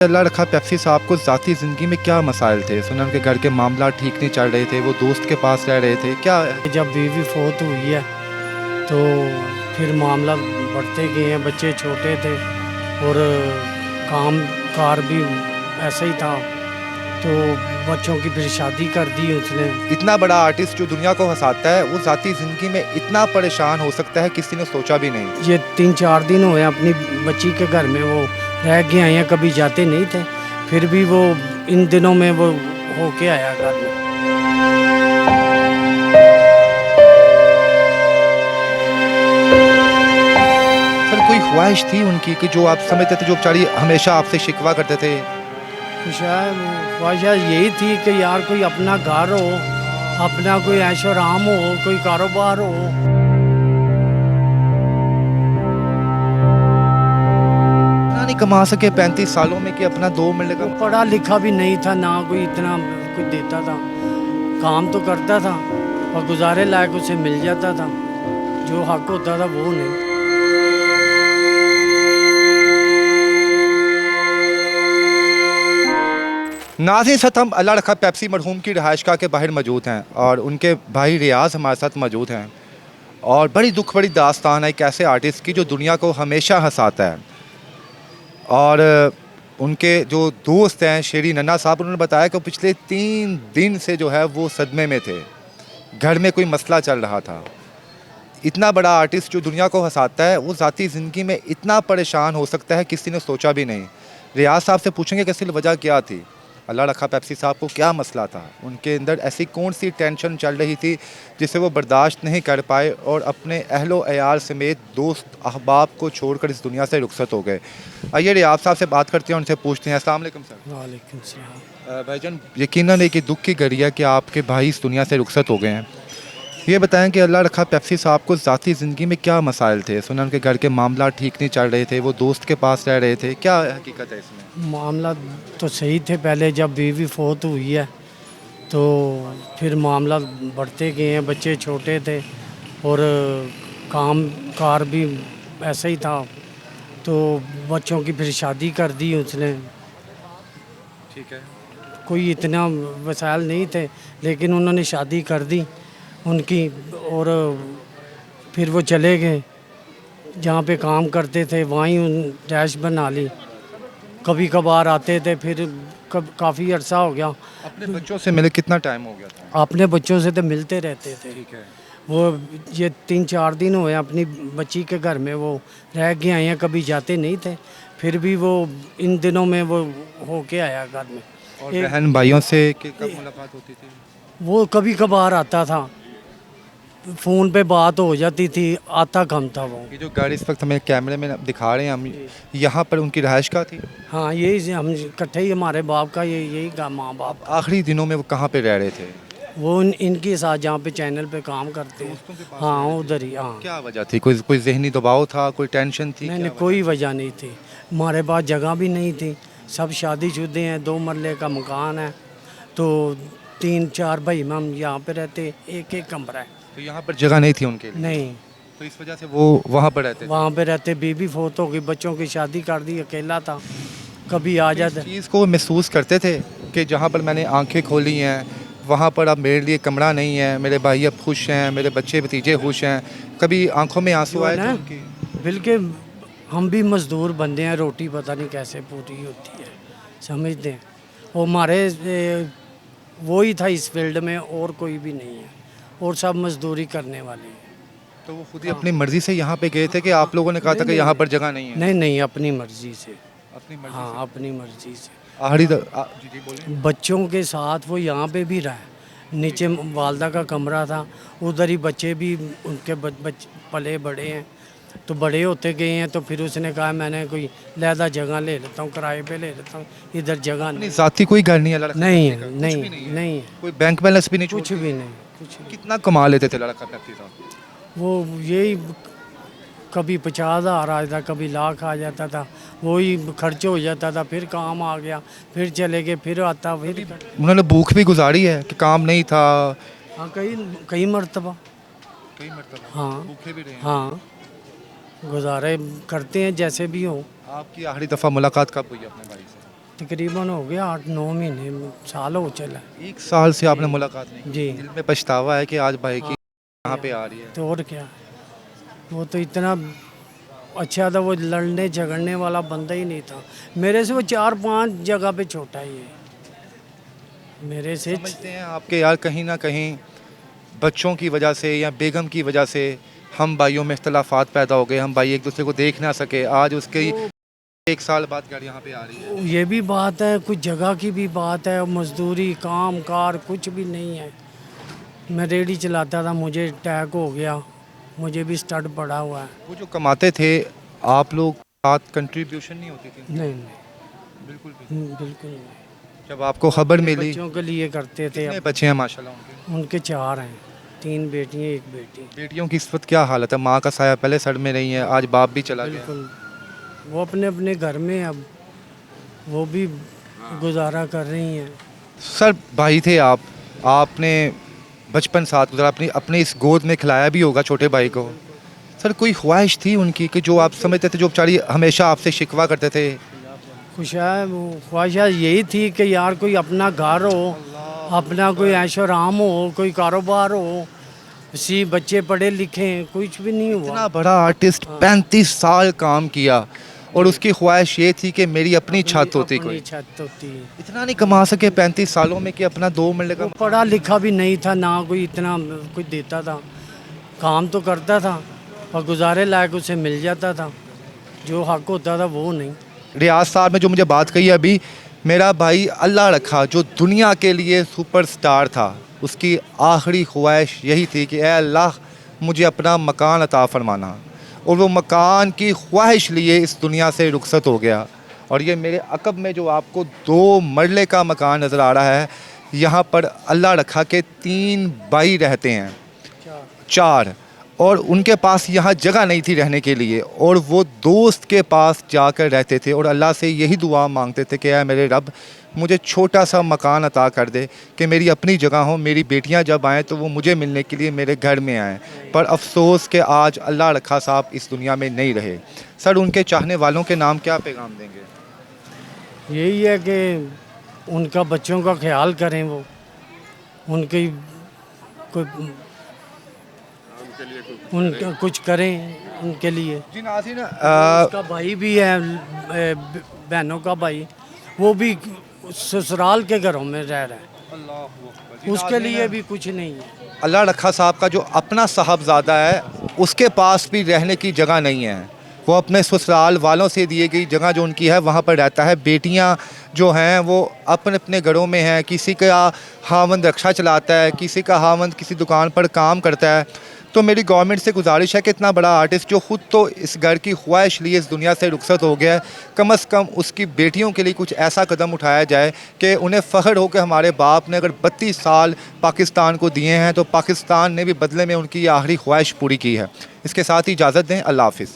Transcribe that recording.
अल्लाह रखा पेप्सी साहब को ज़ाती ज़िंदगी में क्या मसाइल थे? सुना उनके घर के मामला ठीक नहीं चल रहे थे, वो दोस्त के पास रह रहे थे, क्या है? जब बीवी फोत हुई है तो फिर मामला बढ़ते गए हैं। बच्चे छोटे थे और काम कार भी ऐसा ही था, तो बच्चों की फिर शादी कर दी उसने। इतना बड़ा आर्टिस्ट जो दुनिया को हँसाता है, वो ज़ाती ज़िंदगी में इतना परेशान हो सकता है, किसी ने सोचा भी नहीं। ये 3-4 दिन हुए अपनी बच्ची के घर में वो रह के आए हैं, कभी जाते नहीं थे, फिर भी वो इन दिनों में वो होके आया घर में। सर कोई ख्वाहिश थी उनकी कि जो आप समझते थे, जो बेचारी हमेशा आपसे शिकवा करते थे? शायद ख्वाहिश यही थी कि यार कोई अपना घर हो, अपना कोई ऐशो आराम हो, कोई कारोबार हो। इतना नहीं कमा सके 35 सालों में कि अपना 2 मिनट का। पढ़ा लिखा भी नहीं था, ना कोई इतना कुछ देता था। काम तो करता था और गुजारे लायक उसे मिल जाता था, जो हक होता था वो नहीं। नाज़रीन, इस वक्त हम अल्लाह रखा पेप्सी मरहूम की रिहाइशगाह के बाहर मौजूद हैं और उनके भाई रियाज हमारे साथ मौजूद हैं। और बड़ी दुख भरी दास्तान है एक ऐसे आर्टिस्ट की जो दुनिया को हमेशा हंसाता है। और उनके जो दोस्त हैं शेरी नन्ना साहब, उन्होंने बताया कि पिछले 3 दिन से जो है वो सदमे में थे, घर में कोई मसला चल रहा था। इतना बड़ा आर्टिस्ट जो दुनिया को हंसाता है, वो ज़ाती ज़िंदगी में इतना परेशान हो सकता है, किसी ने सोचा भी नहीं। रियाज साहब से पूछेंगे कि असल वजह क्या थी, अल्लाह रखा पेप्सी साहब को क्या मसला था, उनके अंदर ऐसी कौन सी टेंशन चल रही थी जिसे वो बर्दाश्त नहीं कर पाए और अपने अहलो अयाल समेत दोस्त अहबाब को छोड़कर इस दुनिया से रुखसत हो गए। आइए रियाज साहब से बात करते हैं, उनसे पूछते हैं। अस्सलाम वालेकुम सर। वालेकुम सलाम। भाईजान, यकीनन एक दुख की घड़ी है कि आपके भाई इस दुनिया से रुखसत हो गए हैं। ये बताएं कि अल्लाह रखा पेप्सी साहब को ज़ाती ज़िंदगी में क्या मसाइल थे? सुना उनके घर के मामला ठीक नहीं चल रहे थे, वो दोस्त के पास रह रहे थे, क्या हकीकत है इसमें? मामला तो सही थे पहले, जब बीवी फोत हुई है तो फिर मामला बढ़ते गए हैं। बच्चे छोटे थे और काम कार भी ऐसा ही था, तो बच्चों की फिर शादी कर दी उसने। ठीक है। कोई इतना वसाइल नहीं थे, लेकिन उन्होंने शादी कर दी उनकी, और फिर वो चले गए। जहाँ पे काम करते थे वहीं डैश बना ली। कभी कभार आते थे, फिर काफ़ी अरसा हो गया। अपने बच्चों से मिले कितना टाइम हो गया था? अपने बच्चों से तो मिलते रहते थे। ठीक है। वो ये 3-4 दिन हुए अपनी बच्ची के घर में वो रह के आए हैं, कभी जाते नहीं थे, फिर भी वो इन दिनों में वो होके आया घर में। और बहन भाइयों से कब मुलाकात होती थी? वो कभी कभार आता था, फ़ोन पे बात हो जाती थी, आता कम था वो। ये जो गाड़ी इस वक्त हमें कैमरे में दिखा रहे हैं हम, यहाँ पर उनकी रहायशगाह थी? हाँ, यही हम इकट्ठे ही, हमारे बाप का यही का माँ बाप। आखिरी दिनों में वो कहाँ पे रह रहे थे? वो इनके साथ जहाँ पे चैनल पे काम करते हैं, हाँ उधर ही। हाँ, क्या वजह थी? कोई जहनी दबाव था, कोई टेंशन थी? नहीं, कोई वजह नहीं थी। हमारे पास जगह भी नहीं थी, सब शादीशुदे हैं, 2 मरले का मकान है, तो 3-4 भाई में हम यहाँ पे रहते, एक कमरा है। तो यहाँ पर जगह नहीं थी उनके लिए? नहीं, तो इस वजह से वो वहाँ पर रहते थे? वहाँ पे रहते। बीवी फोत हो गई, बच्चों की शादी कर दी, अकेला था, कभी आ इस जाता। चीज़ को महसूस करते थे कि जहाँ पर मैंने आंखें खोली हैं, वहाँ पर अब मेरे लिए कमरा नहीं है, मेरे भाई अब खुश हैं, मेरे बच्चे भतीजे खुश हैं, कभी आंखों में आंसू आए थे उनकी? बिल्कुल, हम भी मजदूर बंदे हैं, रोटी पता नहीं कैसे पूरी होती है, समझते हैं। वो हमारे वो ही था इस फील्ड में, और कोई भी नहीं है, और सब मजदूरी करने वाले हैं। तो वो खुद ही अपनी मर्जी से यहाँ पे गए थे कि आप लोगों ने कहा था कि यहाँ पर जगह नहीं है? नहीं नहीं, अपनी मर्जी से। अपनी मर्जी हाँ, से। अपनी मर्जी से। जी जी बोलिए। बच्चों के साथ वो यहाँ पे भी रहा, नीचे वालदा का कमरा था, उधर ही बच्चे भी उनके पले बड़े हैं, तो बड़े होते गए हैं, तो फिर उसने कहा मैंने कोई लहदा जगह ले लेता हूँ, किराए पे ले लेता हूँ, इधर जगह अपनी नहीं। जाती कोई घर नहीं है लड़का? नहीं है, नहीं, नहीं है, कोई बैंक बैलेंस भी नहीं? कुछ भी नहीं, कुछ भी। कितना कमा लेते थे लड़का पेप्सी साहब? वो यही कभी 50,000 आ जाता, कभी लाख आ जाता था, वही खर्च हो जाता था, फिर काम आ गया, फिर चले गए, फिर आता, फिर। उन्होंने भूख भी गुजारी है कि काम नहीं था? हाँ, कई कई मरतबा। कई मरतबा हाँ, भूखे भी रहे हैं। हाँ, गुजारे करते हैं जैसे भी हो। आपकी आखिरी दफ़ा मुलाकात कब हुई अपने भाई से? तकरीबन हो गया 8-9 महीने, साल हो चला। 1 साल से आपने मुलाकात नहीं की। जी। दिल में पछतावा है कि आज भाई की यहाँ पे आ रही है। तो और क्या, वो तो इतना अच्छा था, वो लड़ने झगड़ने वाला बंदा ही नहीं था। मेरे से वो 4-5 जगह पे छोटा ही है मेरे से। समझते हैं आपके यार कहीं ना कहीं बच्चों की वजह से या बेगम की वजह से हम भाइयों में इख्तलाफात पैदा हो गए, हम भाई एक दूसरे को देख ना सके। आज उसके 1 साल बाद गाड़ी यहाँ पे आ रही है। ये भी बात है, कुछ जगह की भी बात है, मजदूरी काम कार कुछ भी नहीं है। मैं रेडी चलाता था, मुझे अटैक हो गया, मुझे भी स्टड पड़ा हुआ है। वो जो कमाते थे आप लोग साथ कंट्रीब्यूशन नहीं होती थी? नहीं नहीं, बिल्कुल भी। बिल्कुल नहीं। जब आपको खबर मिली, बच्चों के लिए करते थे। कितने अब बच्चे हैं माशाल्लाह उनके? उनके 4 हैं, 3 बेटियां 1 बेटी। बेटियों की इस वक्त क्या हालत है? माँ का साया पहले सर में नहीं है, आज बाप भी चला गया। बिल्कुल, वो अपने अपने घर में, अब वो भी गुजारा कर रही हैं। सर भाई थे आप, आपने बचपन साथ गुजारा, अपनी अपने इस गोद में खिलाया भी होगा छोटे भाई को। सर कोई ख्वाहिश थी उनकी कि जो आप समझते थे, जो बेचारी हमेशा आपसे शिकवा करते थे? ख्वाहिशात यही थी कि यार कोई अपना घर हो, अपना कोई ऐशो आराम हो, कोई कारोबार हो, सी बच्चे पढ़े लिखे, कुछ भी नहीं हुआ। इतना बड़ा आर्टिस्ट 35 साल काम किया और उसकी ख्वाहिश ये थी कि मेरी अपनी छत होती अपनी कोई। छत होती। इतना नहीं कमा सके 35 सालों में कि अपना 2 मरले का। वो पढ़ा लिखा भी नहीं था, ना कोई इतना कुछ देता था, काम तो करता था और गुजारे लायक उसे मिल जाता था, जो हक होता था वो नहीं। रियाज साहब ने जो मुझे बात कही अभी, मेरा भाई अल्लाह रखा जो दुनिया के लिए सुपरस्टार था, उसकी आखिरी ख्वाहिश यही थी कि ए अल्लाह मुझे अपना मकान अता फरमाना, और वो मकान की ख्वाहिश लिए इस दुनिया से रुखसत हो गया। और ये मेरे अकब में जो आपको 2 मरले का मकान नज़र आ रहा है, यहाँ पर अल्लाह रखा के 3 भाई रहते हैं, 4, और उनके पास यहाँ जगह नहीं थी रहने के लिए, और वो दोस्त के पास जाकर रहते थे और अल्लाह से यही दुआ मांगते थे कि ऐ मेरे रब मुझे छोटा सा मकान अता कर दे कि मेरी अपनी जगह हो, मेरी बेटियां जब आएँ तो वो मुझे मिलने के लिए मेरे घर में आएँ। पर अफसोस कि आज अल्लाह रखा साहब इस दुनिया में नहीं रहे। सर उनके चाहने वालों के नाम क्या पैगाम देंगे? यही है कि उनका बच्चों का ख्याल करें, वो उनकी कोई उनका कुछ करें उनके लिए। जी नाज़रीन, उसका भाई भी है, बहनों का भाई, वो भी ससुराल के घरों में रह रहा है, उसके लिए भी कुछ नहीं है। अल्लाह रखा साहब का जो अपना साहबजादा है, उसके पास भी रहने की जगह नहीं है। वो अपने ससुराल वालों से दिए गई जगह जो उनकी है वहाँ पर रहता है। बेटियाँ जो हैं वो अपने अपने घरों में हैं, किसी का हावंद रक्षा चलाता है, किसी का हावंद किसी दुकान पर काम करता है। तो मेरी गवर्नमेंट से गुजारिश है कि इतना बड़ा आर्टिस्ट जो ख़ुद तो इस घर की ख्वाहिश लिए इस दुनिया से रुखसत हो गया है, कम से कम उसकी बेटियों के लिए कुछ ऐसा कदम उठाया जाए कि उन्हें फ़ख्र हो कि हमारे बाप ने अगर 32 साल पाकिस्तान को दिए हैं तो पाकिस्तान ने भी बदले में उनकी ये आखिरी ख्वाहिश पूरी की है। इसके साथ ही इजाज़त दें, अल्लाह हाफ़िज़।